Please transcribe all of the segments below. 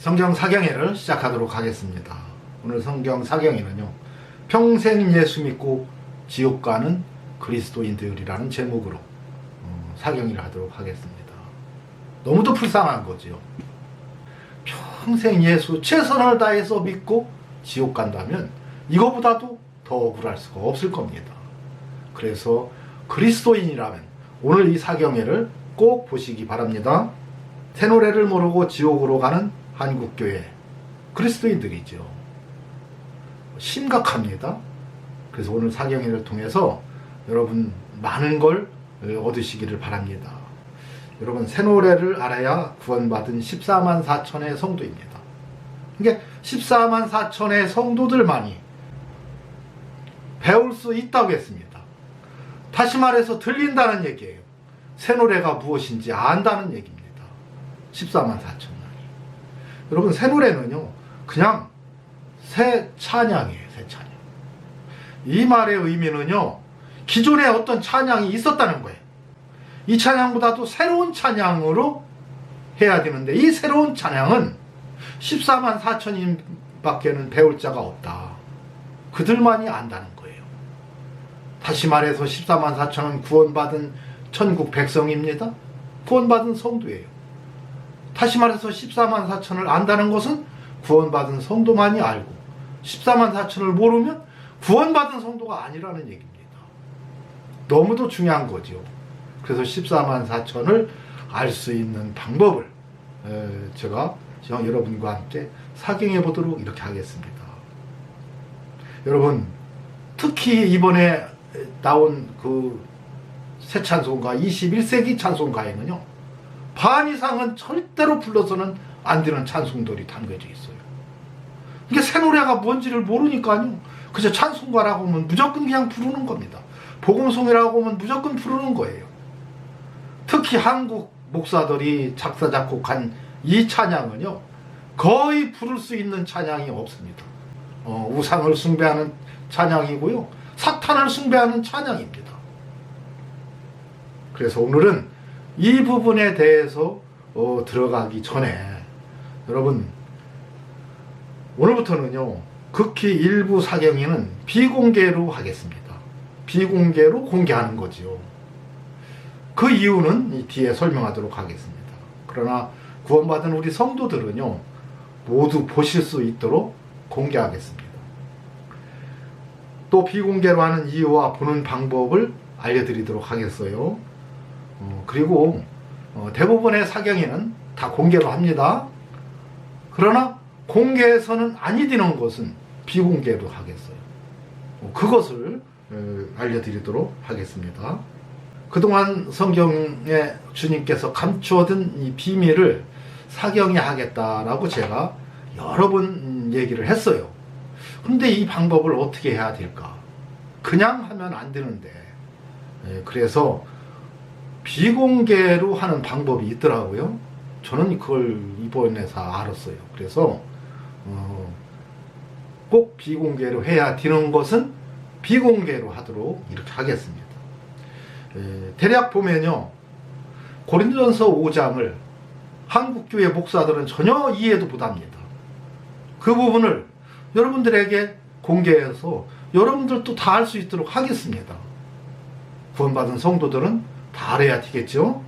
성경 사경회를 시작하도록 하겠습니다. 오늘 성경 사경회는요, 평생 예수 믿고 지옥 가는 그리스도인들이라는 제목으로 사경회를 하도록 하겠습니다. 너무도 불쌍한 거지요. 평생 예수 최선을 다해서 믿고 지옥 간다면 이거보다도 더 억울할 수가 없을 겁니다. 그래서 그리스도인이라면 오늘 이 사경회를 꼭 보시기 바랍니다. 새 노래를 모르고 지옥으로 가는 한국교회 그리스도인들이죠. 심각합니다. 그래서 오늘 사경회를 통해서 여러분 많은 걸 얻으시기를 바랍니다. 여러분, 새 노래를 알아야 구원받은 14만 4천의 성도입니다. 이게 14만 4천의 성도들만이 배울 수 있다고 했습니다. 다시 말해서 들린다는 얘기예요. 새 노래가 무엇인지 안다는 얘기입니다. 14만 4천. 여러분, 새 노래는요, 그냥 새 찬양이에요. 새 찬양. 이 말의 의미는요, 기존에 어떤 찬양이 있었다는 거예요. 이 찬양보다도 새로운 찬양으로 해야 되는데, 이 새로운 찬양은 14만 4천인밖에는 배울 자가 없다. 그들만이 안다는 거예요. 다시 말해서 14만 4천은 구원받은 천국 백성입니다. 구원받은 성도예요. 다시 말해서 14만 4천을 안다는 것은 구원받은 성도만이 알고, 14만 4천을 모르면 구원받은 성도가 아니라는 얘기입니다. 너무도 중요한 거죠. 그래서 14만 4천을 알 수 있는 방법을 제가 여러분과 함께 사경해 보도록 이렇게 하겠습니다. 여러분, 특히 이번에 나온 그 새 찬송가 21세기 찬송가에는요, 반 이상은 절대로 불러서는 안 되는 찬송들이 담겨져 있어요. 이게 새 노래가 뭔지를 모르니까요, 그저 찬송가라고 하면 무조건 그냥 부르는 겁니다. 복음송이라고 하면 무조건 부르는 거예요. 특히 한국 목사들이 작사 작곡한 이 찬양은요, 거의 부를 수 있는 찬양이 없습니다. 우상을 숭배하는 찬양이고요, 사탄을 숭배하는 찬양입니다. 그래서 오늘은 이 부분에 대해서 들어가기 전에 여러분, 오늘부터는요, 극히 일부 사경회는 비공개로 하겠습니다. 비공개로 공개하는 거지요. 그 이유는 이 뒤에 설명하도록 하겠습니다. 그러나 구원받은 우리 성도들은요, 모두 보실 수 있도록 공개하겠습니다. 또 비공개로 하는 이유와 보는 방법을 알려드리도록 하겠어요. 그리고 대부분의 사경회는 다 공개로 합니다. 그러나 공개해서는 아니 되는 것은 비공개로 하겠어요. 그것을 알려드리도록 하겠습니다. 그동안 성경에 주님께서 감추어둔 이 비밀을 사경해 하겠다라고 제가 여러 번 얘기를 했어요. 그런데 이 방법을 어떻게 해야 될까? 그냥 하면 안 되는데, 그래서 비공개로 하는 방법이 있더라고요. 저는 그걸 이번에서 알았어요. 그래서 꼭 비공개로 해야 되는 것은 비공개로 하도록 이렇게 하겠습니다. 대략 보면요, 고린도전서 5장을 한국교회 목사들은 전혀 이해도 못합니다. 그 부분을 여러분들에게 공개해서 여러분들도 다 알 수 있도록 하겠습니다. 구원받은 성도들은 다 알아야 되겠죠.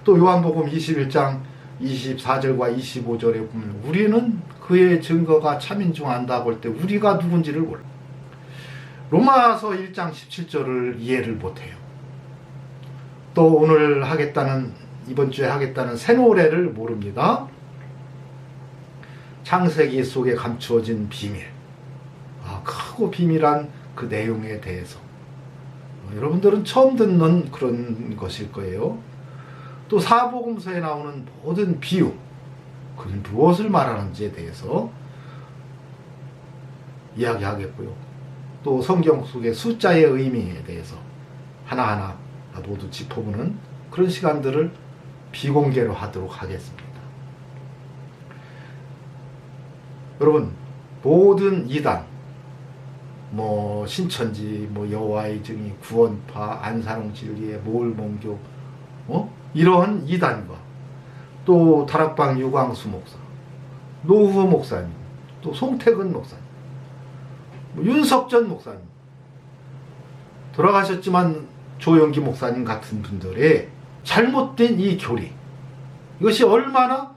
또 요한복음 21장 24절과 25절에 보면 우리는 그의 증거가 참인중한다고 할 때 우리가 누군지를 몰라. 로마서 1장 17절을 이해를 못해요. 또 오늘 이번 주에 하겠다는 새 노래를 모릅니다. 창세기 속에 감추어진 비밀, 크고 비밀한 그 내용에 대해서 여러분들은 처음 듣는 그런 것일 거예요. 또 사복음서에 나오는 모든 비유, 그건 무엇을 말하는지에 대해서 이야기하겠고요. 또 성경 속의 숫자의 의미에 대해서 하나하나 모두 짚어보는 그런 시간들을 비공개로 하도록 하겠습니다. 여러분, 모든 이단, 신천지, 여호와의 증인, 구원파, 안산홍 진리의 모을몽교, 이러한 이단과 또 다락방 유광수 목사, 노후호 목사님, 또 송태근 목사님, 뭐 윤석전 목사님, 돌아가셨지만 조영기 목사님 같은 분들의 잘못된 이 교리, 이것이 얼마나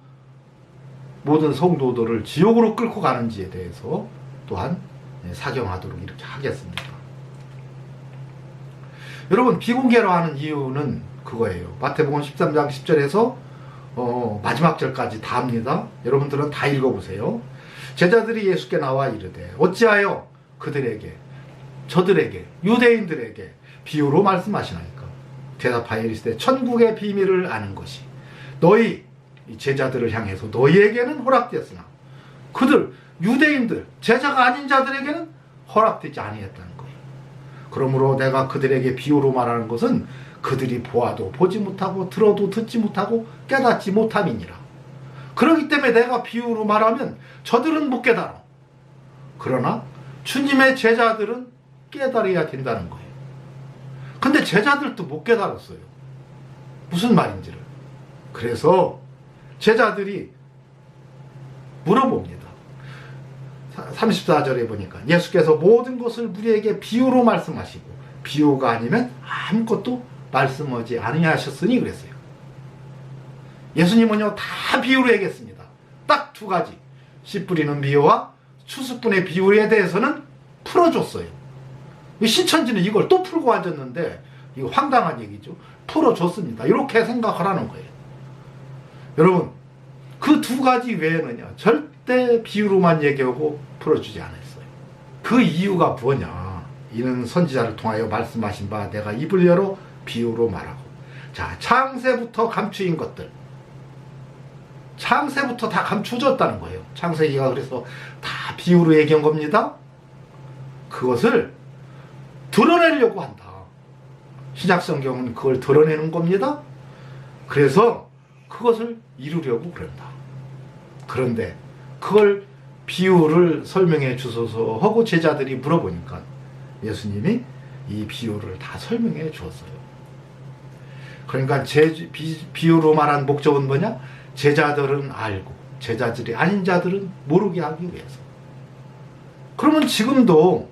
모든 성도들을 지옥으로 끌고 가는지에 대해서 또한 사경하도록 이렇게 하겠습니다. 여러분, 비공개로 하는 이유는 그거예요. 마태복음 13장 10절에서 마지막 절까지 다 합니다. 여러분들은 다 읽어보세요. 제자들이 예수께 나와 이르되 어찌하여 그들에게, 저들에게, 유대인들에게 비유로 말씀하시나이까. 대답하여 이르시되 천국의 비밀을 아는 것이 너희 제자들을 향해서 너희에게는 허락되었으나 그들 유대인들 제자가 아닌 자들에게는 허락되지 아니했다는 거예요. 그러므로 내가 그들에게 비유로 말하는 것은 그들이 보아도 보지 못하고 들어도 듣지 못하고 깨닫지 못함이니라. 그렇기 때문에 내가 비유로 말하면 저들은 못 깨달아. 그러나 주님의 제자들은 깨달아야 된다는 거예요. 근데 제자들도 못 깨달았어요. 무슨 말인지를. 그래서 제자들이 물어봅니다. 34절에 보니까 예수께서 모든 것을 우리에게 비유로 말씀하시고 비유가 아니면 아무것도 말씀하지 아니하셨으니 그랬어요. 예수님은요 다 비유로 얘기했습니다. 딱 두 가지, 씨 뿌리는 비유와 추수꾼의 비유에 대해서는 풀어줬어요. 신천지는 이걸 또 풀고 앉았는데 이거 황당한 얘기죠. 풀어줬습니다. 이렇게 생각하라는 거예요. 여러분, 그 두 가지 외에는요 절대 비유로만 얘기하고 풀어주지 않았어요. 그 이유가 뭐냐, 이는 선지자를 통하여 말씀하신 바 내가 입을 열어 비유로 말하고. 자, 창세부터 감추인 것들, 창세부터 다 감추어졌다는 거예요. 창세기가 그래서 다 비유로 얘기한 겁니다. 그것을 드러내려고 한다. 신약성경은 그걸 드러내는 겁니다. 그래서 그것을 이루려고 그런다. 그런데 그걸 비유를 설명해 주소서 하고 제자들이 물어보니까 예수님이 이 비유를 다 설명해 주었어요. 그러니까 비유로 말한 목적은 뭐냐? 제자들은 알고 제자들이 아닌 자들은 모르게 하기 위해서. 그러면 지금도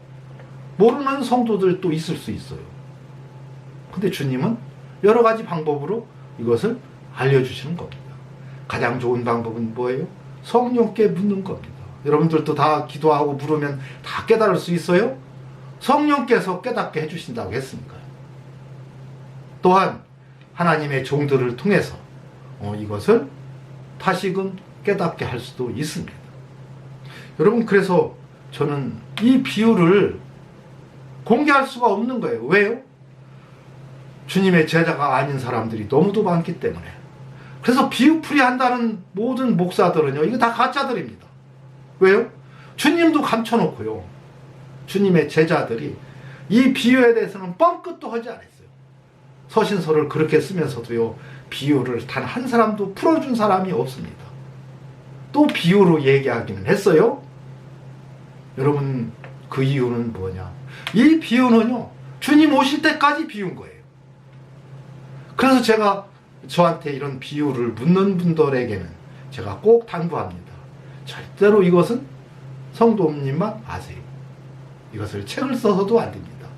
모르는 성도들 또 있을 수 있어요. 근데 주님은 여러 가지 방법으로 이것을 알려주시는 겁니다. 가장 좋은 방법은 뭐예요? 성령께 묻는 겁니다. 여러분들도 다 기도하고 물으면 다 깨달을 수 있어요? 성령께서 깨닫게 해주신다고 했으니까요. 또한 하나님의 종들을 통해서 이것을 다시금 깨닫게 할 수도 있습니다. 여러분, 그래서 저는 이 비유를 공개할 수가 없는 거예요. 왜요? 주님의 제자가 아닌 사람들이 너무도 많기 때문에. 그래서 비유풀이 한다는 모든 목사들은요, 이거 다 가짜들입니다. 왜요? 주님도 감춰놓고요, 주님의 제자들이 이 비유에 대해서는 뻥끗도 하지 않았어요. 서신서를 그렇게 쓰면서도요, 비유를 단 한 사람도 풀어준 사람이 없습니다. 또 비유로 얘기하기는 했어요. 여러분, 그 이유는 뭐냐? 이 비유는요, 주님 오실 때까지 비운 거예요. 그래서 제가 저한테 이런 비유를 묻는 분들에게는 제가 꼭 당부합니다. 절대로 이것은 성도님만 아세요. 이것을 책을 써서도 안 됩니다.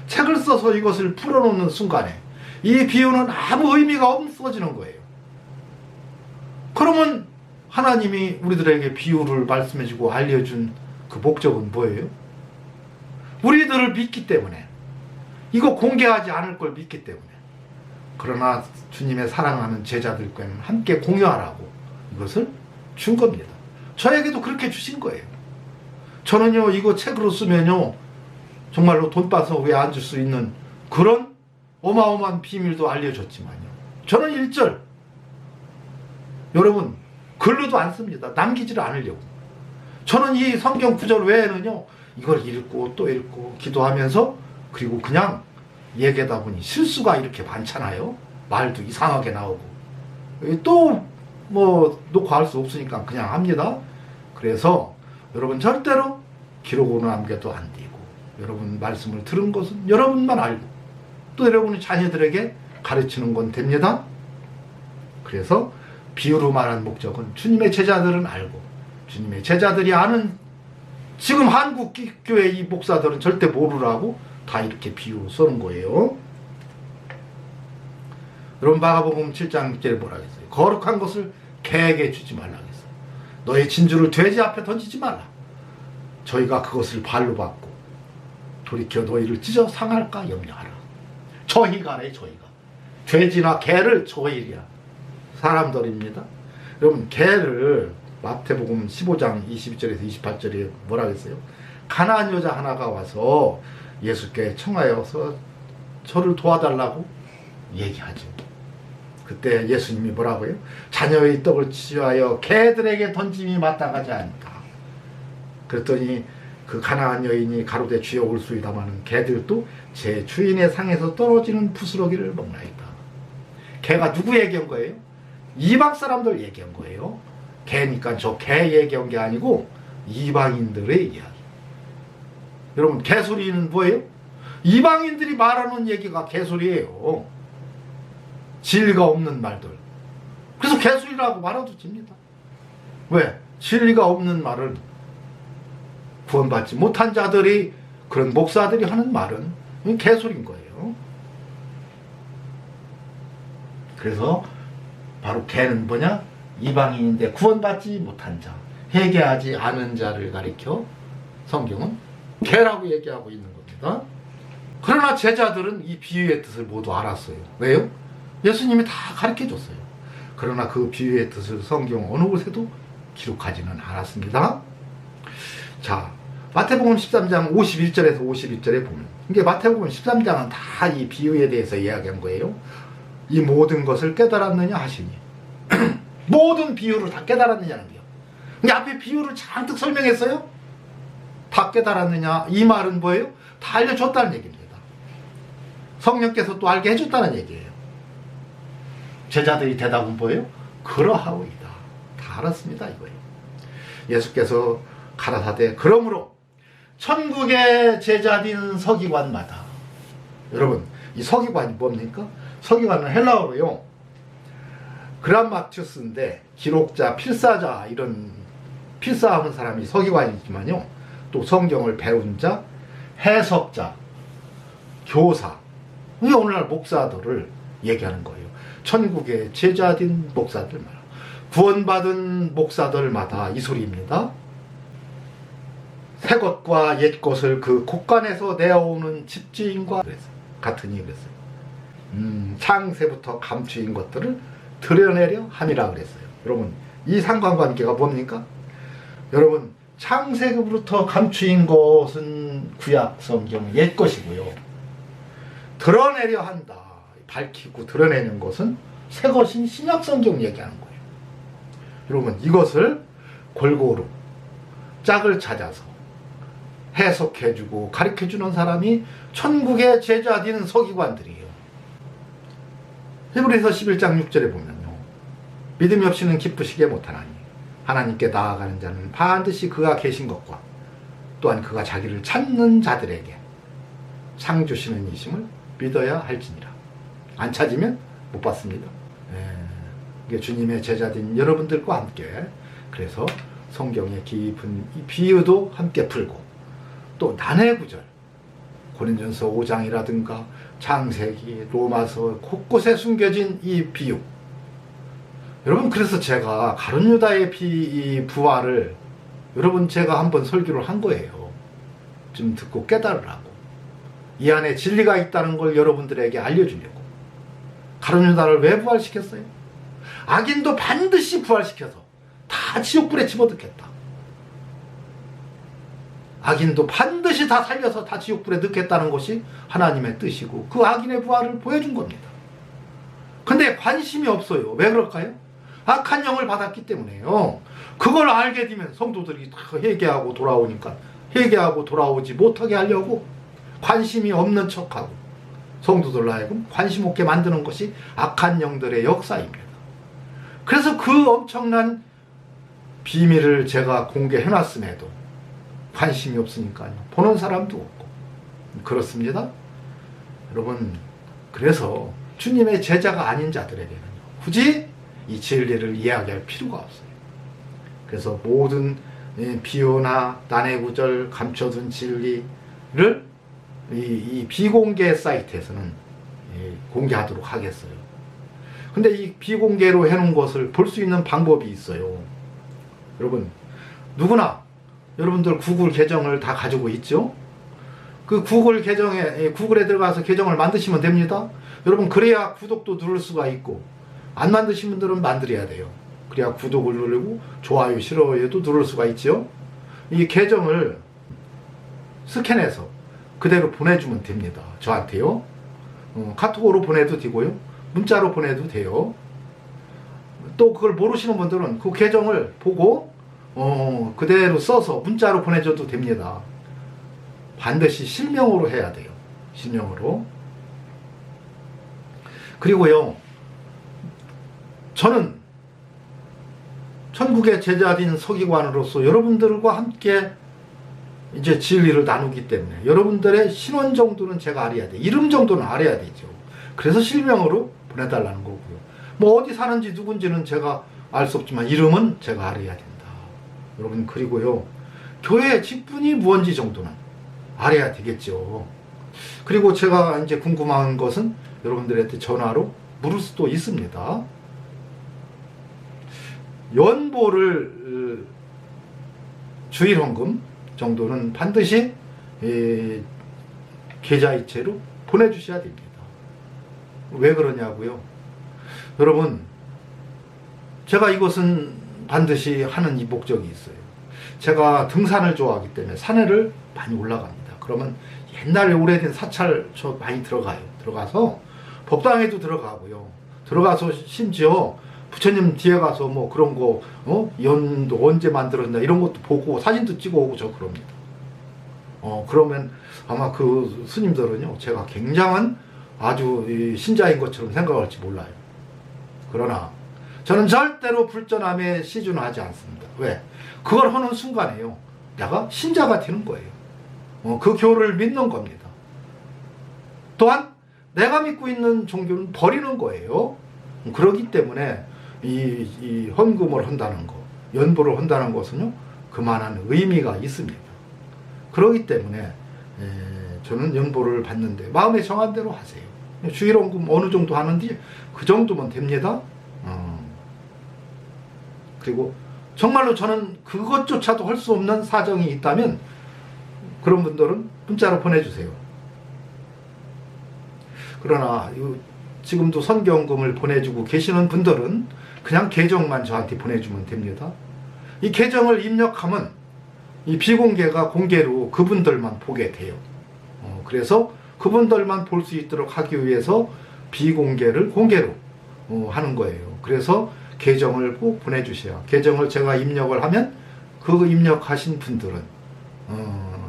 책을 써서 이것을 풀어놓는 순간에 이 비유는 아무 의미가 없어지는 거예요. 그러면 하나님이 우리들에게 비유를 말씀해주고 알려준 그 목적은 뭐예요? 우리들을 믿기 때문에, 이거 공개하지 않을 걸 믿기 때문에. 그러나 주님의 사랑하는 제자들과는 함께 공유하라고 이것을 준 겁니다. 저에게도 그렇게 주신 거예요. 저는요, 이거 책으로 쓰면요, 정말로 돈 빠서 왜 안 줄 수 있는 그런 어마어마한 비밀도 알려줬지만요, 저는 1절 여러분 글로도 안 씁니다. 남기지를 않으려고. 저는 이 성경 구절 외에는요, 이걸 읽고 또 읽고 기도하면서, 그리고 그냥 얘기하다 보니 실수가 이렇게 많잖아요. 말도 이상하게 나오고 또 뭐 녹화할 수 없으니까 그냥 합니다. 그래서 여러분 절대로 기록으로 남겨도 안 되고, 여러분 말씀을 들은 것은 여러분만 알고 또 여러분의 자녀들에게 가르치는 건 됩니다. 그래서 비유로 말한 목적은 주님의 제자들은 알고 주님의 제자들이 아는, 지금 한국 교회 이 목사들은 절대 모르라고 다 이렇게 비유로 쓰는 거예요. 여러분 마가복음 7장 6절에 뭐라 했어요? 거룩한 것을 개에게 주지 말라 했어요. 너의 진주를 돼지 앞에 던지지 말라. 저희가 그것을 발로 받고 돌이켜 너희를 찢어 상할까 염려하라. 저희가래, 저희가. 돼지나 개를 저희야. 사람들입니다. 여러분 개를 마태복음 15장 22절에서 28절에 뭐라 그랬어요? 가난한 여자 하나가 와서 예수께 청하여서 저를 도와달라고 얘기하죠. 그때 예수님이 뭐라고요? 자녀의 떡을 취하여 개들에게 던짐이 마땅하지 않다. 그랬더니 그 가난한 여인이 가로되 주여 올소이다마는 개들도 제 주인의 상에서 떨어지는 부스러기를 먹나이다. 개가 누구 얘기한 거예요? 이방 사람들 얘기한 거예요. 개니까 저 개 얘기한 게 아니고 이방인들의 이야기. 여러분 개소리는 뭐예요? 이방인들이 말하는 얘기가 개소리예요. 진리가 없는 말들. 그래서 개소리라고 말해도 됩니다. 왜? 진리가 없는 말은 구원받지 못한 자들이, 그런 목사들이 하는 말은 개소리인 거예요. 그래서 바로 개는 뭐냐? 이방인인데 구원받지 못한 자, 회개하지 않은 자를 가리켜 성경은 개라고 얘기하고 있는 겁니다. 그러나 제자들은 이 비유의 뜻을 모두 알았어요. 왜요? 예수님이 다 가르쳐 줬어요. 그러나 그 비유의 뜻을 성경 어느 곳에도 기록하지는 않았습니다. 자, 마태복음 13장 51절에서 52절에 보면, 이게 마태복음 13장은 다 이 비유에 대해서 이야기한 거예요. 이 모든 것을 깨달았느냐 하시니 모든 비유를 다 깨달았느냐는 거예요. 근데 앞에 비유를 잔뜩 설명했어요. 다 깨달았느냐, 이 말은 뭐예요? 다 알려줬다는 얘기입니다. 성령께서 또 알게 해줬다는 얘기예요. 제자들이 대답은 뭐예요? 그러하오이다. 다 알았습니다 이거예요. 예수께서 가라사대 그러므로 천국의 제자된 서기관마다, 여러분 이 서기관이 뭡니까? 서기관은 헬라어로요 그람마티우스인데 기록자, 필사자, 이런 필사하는 사람이 서기관이지만요, 또 성경을 배운 자, 해석자, 교사, 이게 오늘날 목사들을 얘기하는 거예요. 천국의 제자된 목사들마다, 구원받은 목사들마다 이 소리입니다. 새 것과 옛 것을 그 곳간에서 내어오는 집주인과 같으니 그랬어요. 창세부터 감추인 것들을 드러내려 함이라 그랬어요. 여러분 이 상관관계가 뭡니까? 여러분 창세부터 감추인 것은 구약 성경 옛 것이고요, 드러내려 한다, 밝히고 드러내는 것은 새 것인 신약 성경 얘기하는 거예요. 여러분 이것을 골고루 짝을 찾아서 해석해주고 가르쳐주는 사람이 천국의 제자된 서기관들이에요. 히브리서 11장 6절에 보면요, 믿음이 없이는 기쁘시게 못하나니 하나님께 나아가는 자는 반드시 그가 계신 것과 또한 그가 자기를 찾는 자들에게 상 주시는 이심을 믿어야 할지니라. 안 찾으면 못 받습니다. 이게 주님의 제자된 여러분들과 함께, 그래서 성경의 깊은 이 비유도 함께 풀고, 또 난해 구절, 고린전서 5장이라든가 창세기, 로마서 곳곳에 숨겨진 이 비유. 여러분 그래서 제가 가룟 유다의 이 부활을 여러분 제가 한번 설교를 한 거예요. 좀 듣고 깨달으라고. 이 안에 진리가 있다는 걸 여러분들에게 알려주려고. 가룟 유다를 왜 부활시켰어요? 악인도 반드시 부활시켜서 다 지옥불에 집어넣겠다. 악인도 반드시 다 살려서 다 지옥불에 넣겠다는 것이 하나님의 뜻이고 그 악인의 부활을 보여준 겁니다. 근데 관심이 없어요. 왜 그럴까요? 악한 영을 받았기 때문에요. 그걸 알게 되면 성도들이 다 회개하고 돌아오니까 회개하고 돌아오지 못하게 하려고 관심이 없는 척하고 성도들로 하여금 관심 없게 만드는 것이 악한 영들의 역사입니다. 그래서 그 엄청난 비밀을 제가 공개해놨음에도 관심이 없으니까요, 보는 사람도 없고 그렇습니다. 여러분 그래서 주님의 제자가 아닌 자들에게는 굳이 이 진리를 이야기할 필요가 없어요. 그래서 모든 비유나 난해구절, 감춰둔 진리를 이 비공개 사이트에서는 공개하도록 하겠어요. 근데 이 비공개로 해놓은 것을 볼 수 있는 방법이 있어요. 여러분, 누구나 여러분들 구글 계정을 다 가지고 있죠? 그 구글에 들어가서 계정을 만드시면 됩니다. 여러분, 그래야 구독도 누를 수가 있고, 안 만드신 분들은 만들어야 돼요. 그래야 구독을 누르고 좋아요, 싫어요도 누를 수가 있죠. 이 계정을 스캔해서 그대로 보내주면 됩니다. 저한테요. 카톡으로 보내도 되고요, 문자로 보내도 돼요. 또 그걸 모르시는 분들은 그 계정을 보고 그대로 써서 문자로 보내줘도 됩니다. 반드시 실명으로 해야 돼요. 실명으로. 그리고요, 저는 천국의 제자인 서기관으로서 여러분들과 함께 이제 진리를 나누기 때문에 여러분들의 신원 정도는 제가 알아야 돼. 이름 정도는 알아야 되죠. 그래서 실명으로 보내달라는 거고요. 뭐 어디 사는지 누군지는 제가 알 수 없지만 이름은 제가 알아야 된다. 여러분, 그리고요, 교회 직분이 무언지 정도는 알아야 되겠죠. 그리고 제가 이제 궁금한 것은 여러분들한테 전화로 물을 수도 있습니다. 연보를 주일헌금 정도는 반드시 계좌이체로 보내주셔야 됩니다. 왜 그러냐고요? 여러분, 제가 이것은 반드시 하는 이 목적이 있어요. 제가 등산을 좋아하기 때문에 산에를 많이 올라갑니다. 그러면 옛날에 오래된 사찰 저 많이 들어가서 법당에도 들어가고요. 들어가서 심지어 부처님 뒤에 가서 뭐 그런 거, 연도 언제 만들었나 이런 것도 보고 사진도 찍어 오고 저 그럽니다. 그러면 아마 그 스님들은요, 제가 굉장한 아주 신자인 것처럼 생각할지 몰라요. 그러나 저는 절대로 불전함에 시준하지 않습니다. 왜? 그걸 하는 순간에요, 내가 신자가 되는 거예요. 그 교를 믿는 겁니다. 또한 내가 믿고 있는 종교는 버리는 거예요. 그렇기 때문에 이 헌금을 한다는 거, 연보를 한다는 것은요, 그만한 의미가 있습니다. 그렇기 때문에 저는 연보를 받는데 마음에 정한 대로 하세요. 주일헌금 어느 정도 하는지 그 정도면 됩니다. 그리고 정말로 저는 그것조차도 할 수 없는 사정이 있다면 그런 분들은 문자로 보내주세요. 그러나 지금도 선경금을 보내주고 계시는 분들은 그냥 계정만 저한테 보내주면 됩니다. 이 계정을 입력하면 이 비공개가 공개로 그분들만 보게 돼요. 그래서 그분들만 볼 수 있도록 하기 위해서 비공개를 공개로 하는 거예요. 그래서 계정을 꼭 보내주셔야, 계정을 제가 입력을 하면 그 입력하신 분들은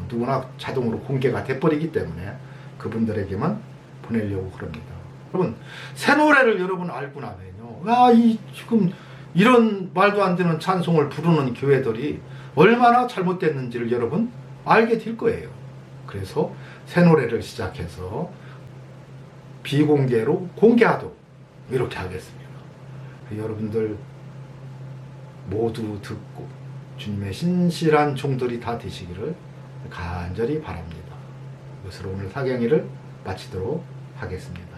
누구나 자동으로 공개가 돼버리기 때문에 그분들에게만 보내려고 그럽니다. 여러분, 새 노래를 여러분 알고 나면요, 지금 이런 말도 안 되는 찬송을 부르는 교회들이 얼마나 잘못됐는지를 여러분 알게 될 거예요. 그래서 새 노래를 시작해서 비공개로 공개하도록 이렇게 하겠습니다. 여러분들 모두 듣고 주님의 신실한 종들이 다 되시기를 간절히 바랍니다. 이것으로 오늘 사경일을 마치도록 하겠습니다.